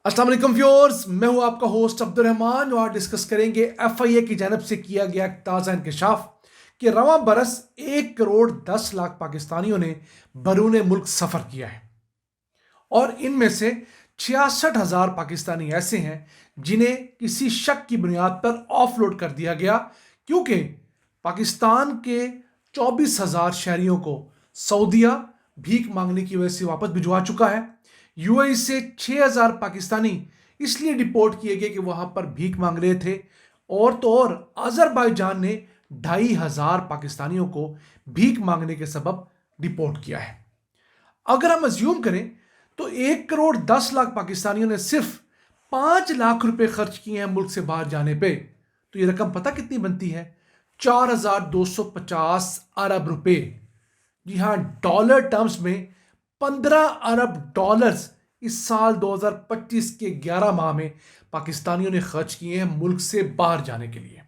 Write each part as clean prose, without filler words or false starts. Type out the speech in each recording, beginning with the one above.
अस्सलाम वालेकुम व्यूअर्स, मैं हूं आपका होस्ट अब्दुल रहमान और डिस्कस करेंगे एफआईए की जानब से किया गया एक ताज़ा इंकशाफ कि रवां बरस 1 करोड़ 10 लाख पाकिस्तानियों ने बैरून मुल्क सफ़र किया है और इनमें से 66,000 पाकिस्तानी ऐसे हैं जिन्हें किसी शक की बुनियाद पर ऑफलोड कर दिया गया, क्योंकि पाकिस्तान के 24,000 शहरियों को सऊदीया भीख मांगने की वजह से वापस भिजवा चुका है। यूएई से 6,000 पाकिस्तानी इसलिए डिपोर्ट किए गए कि वहां पर भीख मांग रहे थे, और तो और अजरबैजान ने 2,500 पाकिस्तानियों को भीख मांगने के सबब डिपोर्ट किया है। अगर हम अज्यूम करें तो 1 करोड़ 10 लाख पाकिस्तानियों ने सिर्फ 5 लाख रुपए खर्च किए हैं मुल्क से बाहर जाने पे, तो ये रकम पता कितनी बनती है? 4,250 अरब रुपए। जी हाँ, डॉलर टर्म्स में 15 अरब डॉलर्स इस साल 2025 के 11 माह में पाकिस्तानियों ने खर्च किए हैं मुल्क से बाहर जाने के लिए।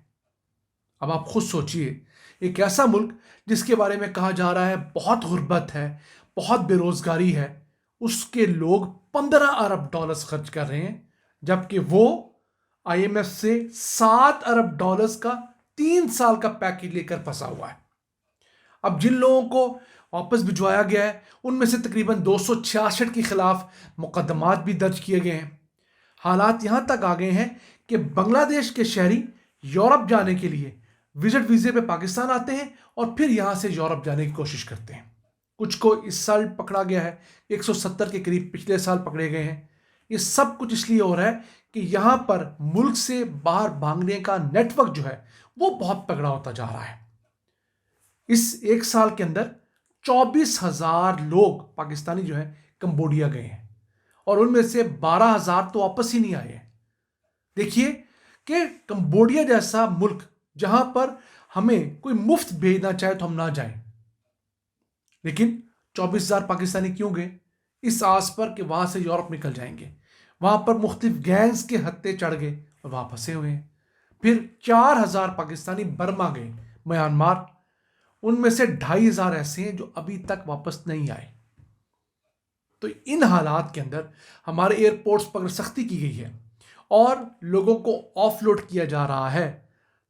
अब आप खुद सोचिए, एक ऐसा मुल्क जिसके बारे में कहा जा रहा है बहुत गुर्बत है, बहुत बेरोजगारी है, उसके लोग 15 अरब डॉलर्स खर्च कर रहे हैं, जबकि वो आईएमएफ से 7 अरब डॉलर्स का 3 साल का पैकेज लेकर फंसा हुआ है। अब जिन लोगों को वापस भिजवाया गया है उनमें से तकरीबन 266 के खिलाफ मुकदमात भी दर्ज किए गए हैं। हालात यहां तक आ गए हैं कि बांग्लादेश के शहरी यूरोप जाने के लिए विजिट वीजे पे पाकिस्तान आते हैं और फिर यहां से यूरोप जाने की कोशिश करते हैं। कुछ को इस साल पकड़ा गया है, 170 के करीब पिछले साल पकड़े गए हैं। ये सब कुछ इसलिए हो रहा है कि यहां पर मुल्क से बाहर भागने का नेटवर्क जो है वो बहुत तगड़ा होता जा रहा है। इस एक साल के अंदर 24,000 लोग पाकिस्तानी जो है कंबोडिया गए हैं और उनमें से 12,000 तो वापस ही नहीं आए हैं। देखिए कि कंबोडिया जैसा मुल्क जहां पर हमें कोई मुफ्त भेजना चाहे तो हम ना जाएं, लेकिन 24,000 पाकिस्तानी क्यों गए? इस आस पर कि वहां से यूरोप निकल जाएंगे। वहां पर मुख्तलिफ गैंग्स के हत्थे चढ़ गए और वहां फंसे हुए हैं। फिर 4,000 पाकिस्तानी बर्मा गए, म्यांमार। उनमें से 2,500 ऐसे हैं जो अभी तक वापस नहीं आए। तो इन हालात के अंदर हमारे एयरपोर्ट्स पर सख्ती की गई है और लोगों को ऑफलोड किया जा रहा है,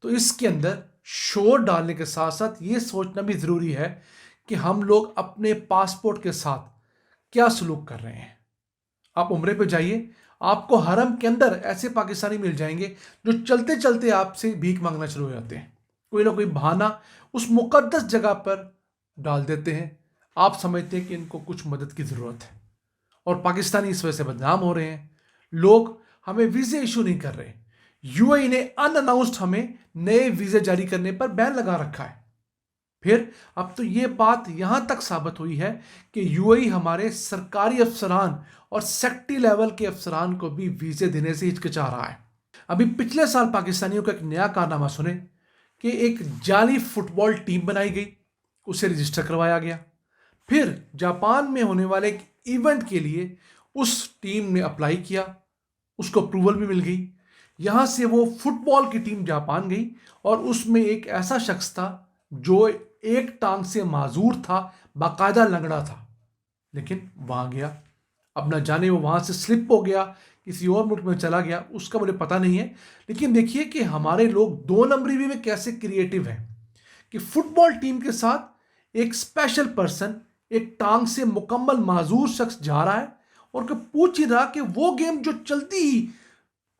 तो इसके अंदर शोर डालने के साथ साथ ये सोचना भी ज़रूरी है कि हम लोग अपने पासपोर्ट के साथ क्या सलूक कर रहे हैं। आप उम्रे पे जाइए, आपको हरम के अंदर ऐसे पाकिस्तानी मिल जाएंगे जो चलते चलते आपसे भीख मांगना शुरू हो जाते हैं। कोई ना कोई बहाना उस मुकद्दस जगह पर डाल देते हैं। आप समझते हैं कि इनको कुछ मदद की ज़रूरत है और पाकिस्तानी इस वजह से बदनाम हो रहे हैं। लोग हमें वीज़े इशू नहीं कर रहे। यूएई ने अनअनाउंस्ड हमें नए वीज़े जारी करने पर बैन लगा रखा है। फिर अब तो ये बात यहां तक साबित हुई है कि यूएई हमारे सरकारी अफसरान और सेक्टरी लेवल के अफसरान को भी वीज़े देने से हिचकिचा रहा है। अभी पिछले साल पाकिस्तानियों का एक नया कारनामा सुने कि एक जाली फुटबॉल टीम बनाई गई, उसे रजिस्टर करवाया गया। फिर जापान में होने वाले एक इवेंट के लिए उस टीम ने अप्लाई किया, उसको अप्रूवल भी मिल गई। यहां से वो फुटबॉल की टीम जापान गई और उसमें एक ऐसा शख्स था जो एक टांग से माजूर था, बाकायदा लंगड़ा था, लेकिन वहां गया। अब न जाने वो वहां से स्लिप हो गया, किसी और मुल्क में चला गया, उसका मुझे पता नहीं है। लेकिन देखिए कि हमारे लोग 2 नंबरी में कैसे क्रिएटिव हैं कि फुटबॉल टीम के साथ एक स्पेशल पर्सन, एक टांग से मुकम्मल माजूर शख्स जा रहा है और पूछ ही रहा कि वो गेम जो चलती ही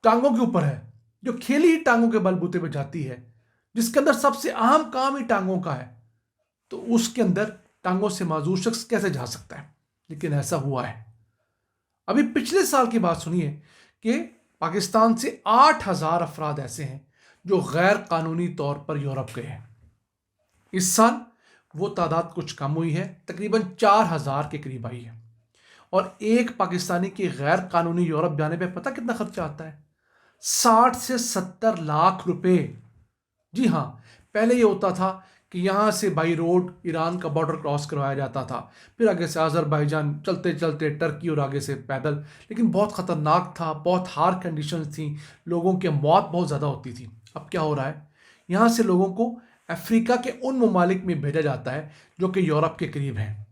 टांगों के ऊपर है, जो खेली ही टांगों के बलबूते पे जाती है, जिसके अंदर सबसे अहम काम ही टांगों का है, तो उसके अंदर टांगों से माजूर शख्स कैसे जा सकता है? लेकिन ऐसा हुआ है। अभी पिछले साल की बात सुनिए कि पाकिस्तान से 8,000 अफराद ऐसे हैं जो गैर कानूनी तौर पर यूरोप गए हैं। इस साल वो तादाद कुछ कम हुई है, तकरीबन 4,000 के करीब आई है। और एक पाकिस्तानी के गैर कानूनी यूरोप जाने पे पता कितना खर्चा आता है? 60 से 70 लाख रुपए। जी हाँ, पहले ये होता था कि यहाँ से बाई रोड ईरान का बॉर्डर क्रॉस करवाया जाता था, फिर आगे से अजरबैजान, चलते चलते टर्की और आगे से पैदल, लेकिन बहुत ख़तरनाक था, बहुत हार्ड कंडीशंस थी, लोगों की मौत बहुत ज़्यादा होती थी। अब क्या हो रहा है, यहाँ से लोगों को अफ्रीका के उन ममालिक में भेजा जाता है जो कि यूरोप के करीब हैं,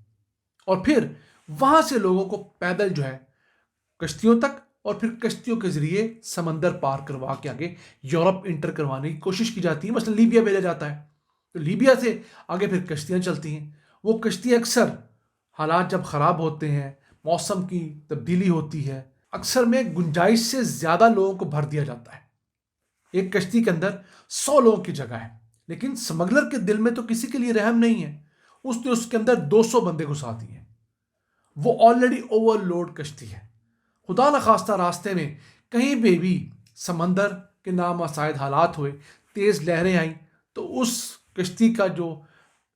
और फिर वहाँ से लोगों को पैदल जो है कश्तियों तक اور پھر کشتیوں کے ذریعے سمندر پار کروا کے آگے یورپ انٹر کروانے کی کوشش کی جاتی ہے. مثلا لیبیا بھیجا جاتا ہے تو لیبیا سے آگے پھر کشتیاں چلتی ہیں. وہ کشتیاں اکثر حالات جب خراب ہوتے ہیں، موسم کی تبدیلی ہوتی ہے، اکثر میں گنجائش سے زیادہ لوگوں کو بھر دیا جاتا ہے. ایک کشتی کے اندر 100 لوگوں کی جگہ ہے، لیکن سمگلر کے دل میں تو کسی کے لیے رحم نہیں ہے. اس نے اس کے اندر 200 بندے گھسا دیے ہیں. وہ آلریڈی اوور لوڈ کشتی ہے. خدا نخواستہ راستے میں کہیں پہ بھی سمندر کے نامساعد حالات ہوئے، تیز لہریں آئیں، تو اس کشتی کا جو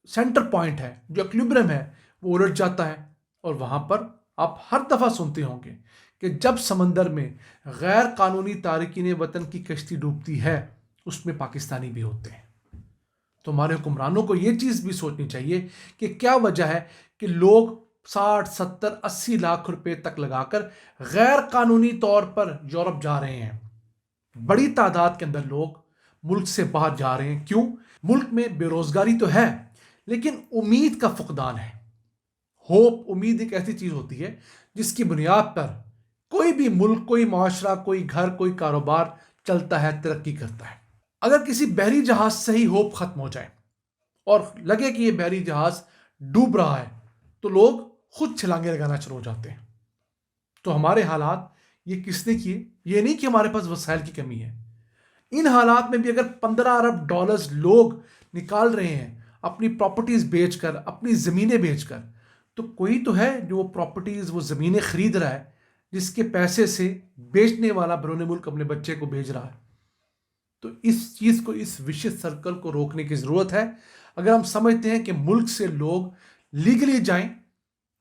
سینٹر پوائنٹ ہے، جو ایکولیبرم ہے، وہ الٹ جاتا ہے. اور وہاں پر آپ ہر دفعہ سنتے ہوں گے کہ جب سمندر میں غیر قانونی تارکین وطن کی کشتی ڈوبتی ہے اس میں پاکستانی بھی ہوتے ہیں. تو ہمارے حکمرانوں کو یہ چیز بھی سوچنی چاہیے کہ کیا وجہ ہے کہ لوگ 60 70 80 لاکھ روپے تک لگا کر غیر قانونی طور پر یورپ جا رہے ہیں. بڑی تعداد کے اندر لوگ ملک سے باہر جا رہے ہیں. کیوں؟ ملک میں بے روزگاری تو ہے لیکن امید کا فقدان ہے. ہوپ، امید ایک ایسی چیز ہوتی ہے جس کی بنیاد پر کوئی بھی ملک، کوئی معاشرہ، کوئی گھر، کوئی کاروبار چلتا ہے، ترقی کرتا ہے. اگر کسی بحری جہاز سے ہی ہوپ ختم ہو جائے اور لگے کہ یہ بحری جہاز ڈوب رہا ہے تو لوگ خود چھلانگیں لگانا شروع ہو جاتے ہیں. تو ہمارے حالات یہ کس نے کیے؟ یہ نہیں کہ ہمارے پاس وسائل کی کمی ہے. ان حالات میں بھی اگر 15 ارب ڈالرز لوگ نکال رہے ہیں اپنی پراپرٹیز بیچ کر، اپنی زمینیں بیچ کر، تو کوئی تو ہے جو وہ پراپرٹیز، وہ زمینیں خرید رہا ہے جس کے پیسے سے بیچنے والا بیرون ملک اپنے بچے کو بھیج رہا ہے. تو اس چیز کو، اس وشیس سرکل کو روکنے کی ضرورت ہے. اگر ہم سمجھتے ہیں کہ ملک سے لوگ لیگلی جائیں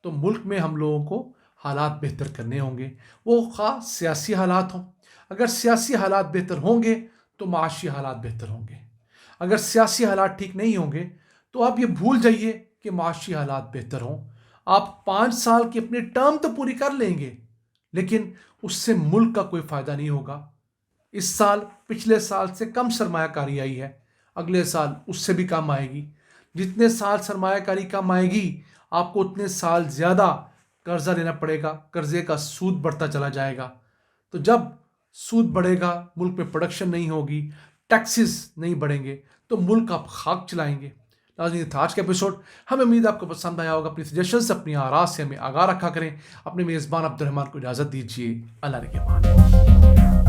تو ملک میں ہم لوگوں کو حالات بہتر کرنے ہوں گے، وہ خواہ سیاسی حالات ہوں. اگر سیاسی حالات بہتر ہوں گے تو معاشی حالات بہتر ہوں گے. اگر سیاسی حالات ٹھیک نہیں ہوں گے تو آپ یہ بھول جائیے کہ معاشی حالات بہتر ہوں. آپ 5 سال کی اپنی ٹرم تو پوری کر لیں گے لیکن اس سے ملک کا کوئی فائدہ نہیں ہوگا. اس سال پچھلے سال سے کم سرمایہ کاری آئی ہے، اگلے سال اس سے بھی کم آئے گی. جتنے سال سرمایہ کاری کم آئے گی آپ کو اتنے سال زیادہ قرضہ لینا پڑے گا، قرضے کا سود بڑھتا چلا جائے گا. تو جب سود بڑھے گا، ملک میں پروڈکشن نہیں ہوگی، ٹیکسز نہیں بڑھیں گے تو ملک آپ خاک چلائیں گے. ناظرین، تھا آج کا ایپیسوڈ. ہمیں امید آپ کو پسند آیا ہوگا. اپنی سجیشنز، اپنی آراء سے ہمیں آگاہ رکھا کریں. اپنے میزبان عبد الرحمان کو اجازت دیجیے. اللہ نگہبان.